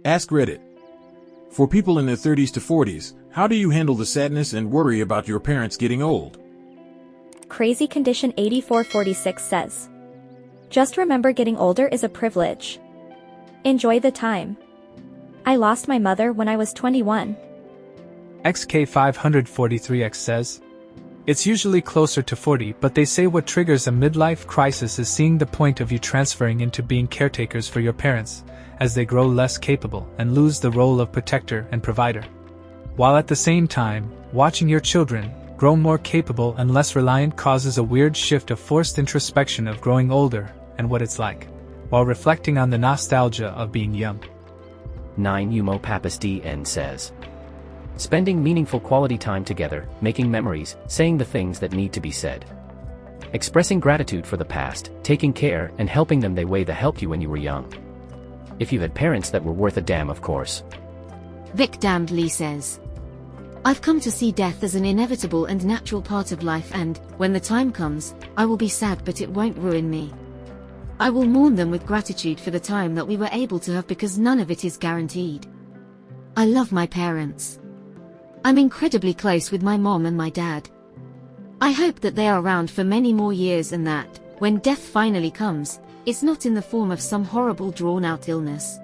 Ask Reddit. For people in their 30s to 40s, how do you handle the sadness and worry about your parents getting old? Crazy Condition 8446 says, just remember getting older is a privilege. Enjoy the time. I lost my mother when I was 21. XK543X says, it's usually closer to 40, but they say what triggers a midlife crisis is seeing the point of you transferring into being caretakers for your parents, as they grow less capable and lose the role of protector and provider. While at the same time, watching your children grow more capable and less reliant causes a weird shift of forced introspection of growing older and what it's like, while reflecting on the nostalgia of being young. 9 Umo Pappas DN says, spending meaningful quality time together, making memories, saying the things that need to be said. Expressing gratitude for the past, taking care and helping them the way they helped you when you were young. If you had parents that were worth a damn, of course. Vic Damned Lee says, I've come to see death as an inevitable and natural part of life, and, when the time comes, I will be sad but it won't ruin me. I will mourn them with gratitude for the time that we were able to have, because none of it is guaranteed. I love my parents. I'm incredibly close with my mom and my dad. I hope that they are around for many more years and that, when death finally comes, it's not in the form of some horrible drawn-out illness.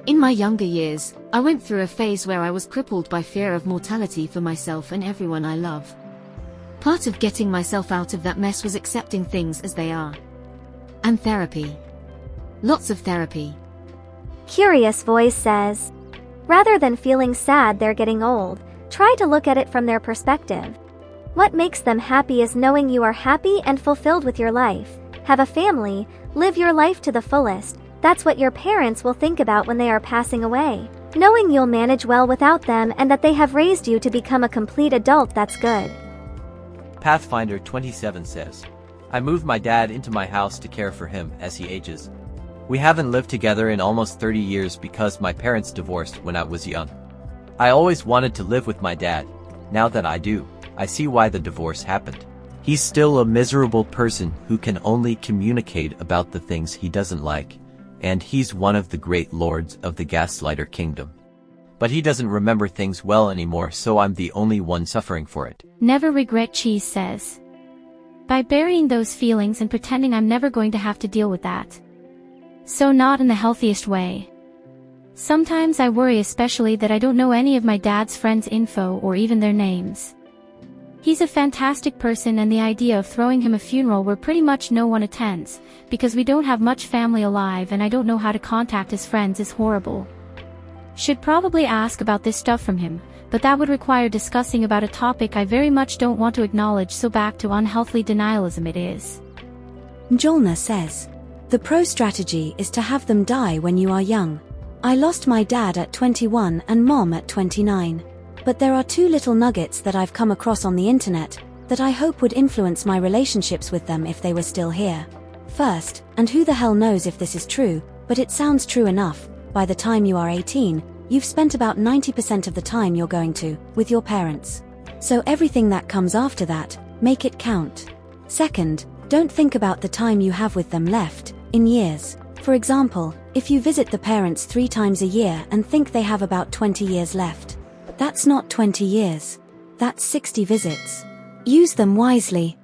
In my younger years, I went through a phase where I was crippled by fear of mortality for myself and everyone I love. Part of getting myself out of that mess was accepting things as they are. And therapy. Lots of therapy. Curious Voice says, rather than feeling sad they're getting old, try to look at it from their perspective. What makes them happy is knowing you are happy and fulfilled with your life. Have a family, live your life to the fullest. That's what your parents will think about when they are passing away. Knowing you'll manage well without them and that they have raised you to become a complete adult, that's good. Pathfinder 27 says, I moved my dad into my house to care for him as he ages. We haven't lived together in almost 30 years because my parents divorced when I was young. I always wanted to live with my dad. Now that I do, I see why the divorce happened. He's still a miserable person who can only communicate about the things he doesn't like, and he's one of the great lords of the Gaslighter Kingdom. But he doesn't remember things well anymore, so I'm the only one suffering for it. Never Regret Cheese says, by burying those feelings and pretending I'm never going to have to deal with that. So not in the healthiest way. Sometimes I worry, especially that I don't know any of my dad's friends' info or even their names. He's a fantastic person, and the idea of throwing him a funeral where pretty much no one attends, because we don't have much family alive and I don't know how to contact his friends, is horrible. Should probably ask about this stuff from him, but that would require discussing about a topic I very much don't want to acknowledge, so back to unhealthy denialism it is. Jolna says, the pro strategy is to have them die when you are young. I lost my dad at 21 and mom at 29. But there are 2 little nuggets that I've come across on the internet that I hope would influence my relationships with them if they were still here. First, and who the hell knows if this is true, but it sounds true enough, by the time you are 18, you've spent about 90% of the time you're going to, with your parents. So everything that comes after that, make it count. Second, don't think about the time you have with them left, in years. For example, if you visit the parents 3 times a year and think they have about 20 years left. That's not 20 years. That's 60 visits. Use them wisely.